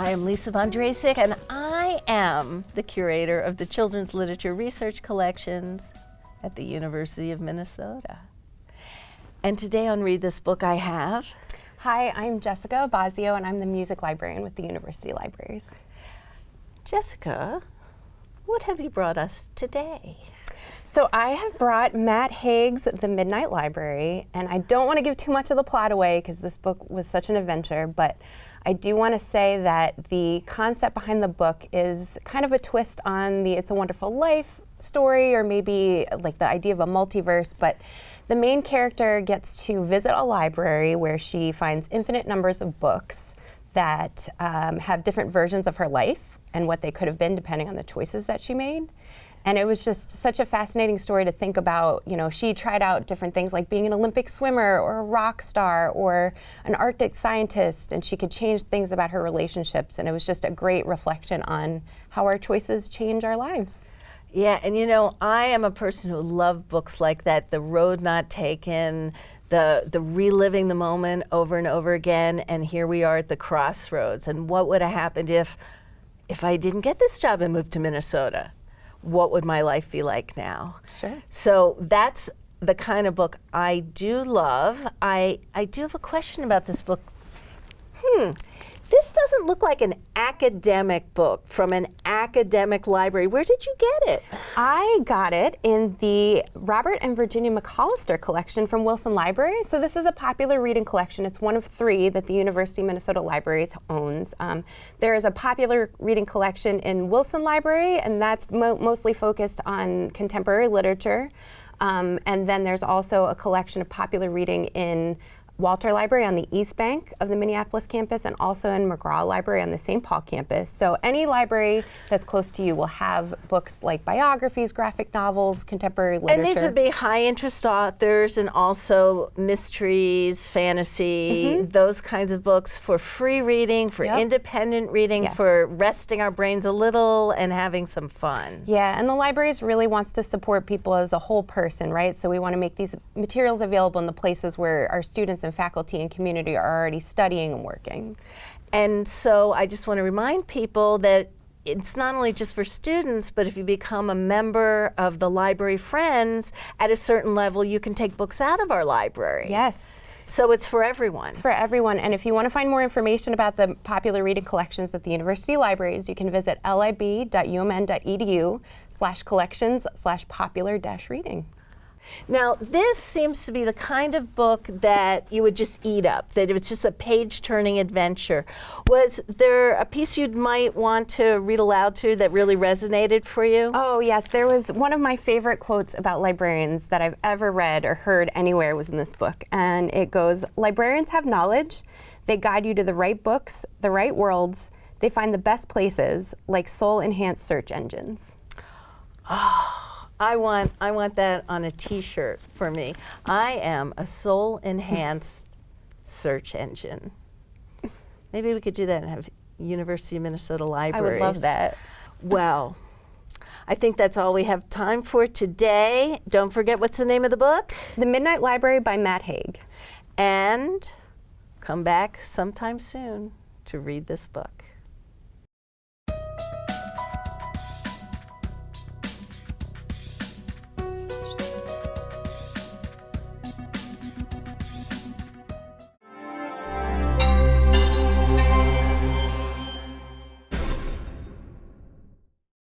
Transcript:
Hi, I'm Lisa von Drasek, and I am the curator of the Children's Literature Research Collections at the University of Minnesota. And today on Read This Book I have... Hi, I'm Jessica Abbazio, and I'm the music librarian with the University Libraries. Jessica, what have you brought us today? So I have brought Matt Haig's The Midnight Library, and I don't want to give too much of the plot away because this book was such an adventure, but I do want to say that the concept behind the book is kind of a twist on the It's a Wonderful Life story, or maybe like the idea of a multiverse, but the main character gets to visit a library where she finds infinite numbers of books that have different versions of her life and what they could have been depending on the choices that she made. And it was just such a fascinating story to think about. You know, she tried out different things like being an Olympic swimmer or a rock star or an Arctic scientist, and she could change things about her relationships. And it was just a great reflection on how our choices change our lives. Yeah, and you know, I am a person who loves books like that, the road not taken, the reliving the moment over and over again, and here we are at the crossroads. And what would have happened if I didn't get this job and moved to Minnesota? What would my life be like now? Sure. So that's the kind of book I do love. I do have a question about this book. This doesn't look like an academic book from an academic library. Where did you get it? I got it in the Robert and Virginia McAllister collection from Wilson Library. So this is a popular reading collection. It's one of 3 that the University of Minnesota Libraries owns. There is a popular reading collection in Wilson Library, and that's mostly focused on contemporary literature. And then there's also a collection of popular reading in Walter Library on the East Bank of the Minneapolis campus, and also in McGraw Library on the St. Paul campus. So any library that's close to you will have books like biographies, graphic novels, contemporary literature. And these would be high interest authors and also mysteries, fantasy, those kinds of books for free reading, for independent reading, for resting our brains a little and having some fun. Yeah, and the libraries really wants to support people as a whole person, right? So we want to make these materials available in the places where our students and faculty and community are already studying and working. And so I just want to remind people that it's not only just for students, but if you become a member of the Library Friends, at a certain level you can take books out of our library. Yes. So it's for everyone. It's for everyone. And if you want to find more information about the popular reading collections at the University Libraries, you can visit lib.umn.edu/collections/popular-reading. Now, this seems to be the kind of book that you would just eat up, that it was just a page-turning adventure. Was there a piece you might want to read aloud to that really resonated for you? Oh, yes. There was one of my favorite quotes about librarians that I've ever read or heard anywhere was in this book. And it goes, "Librarians have knowledge. They guide you to the right books, the right worlds. They find the best places, like soul-enhanced search engines." Oh. I want that on a t-shirt for me. I am a soul-enhanced search engine. Maybe we could do that and have University of Minnesota Libraries. I would love that. Well, I think that's all we have time for today. Don't forget, what's the name of the book? The Midnight Library by Matt Haig. And come back sometime soon to read this book.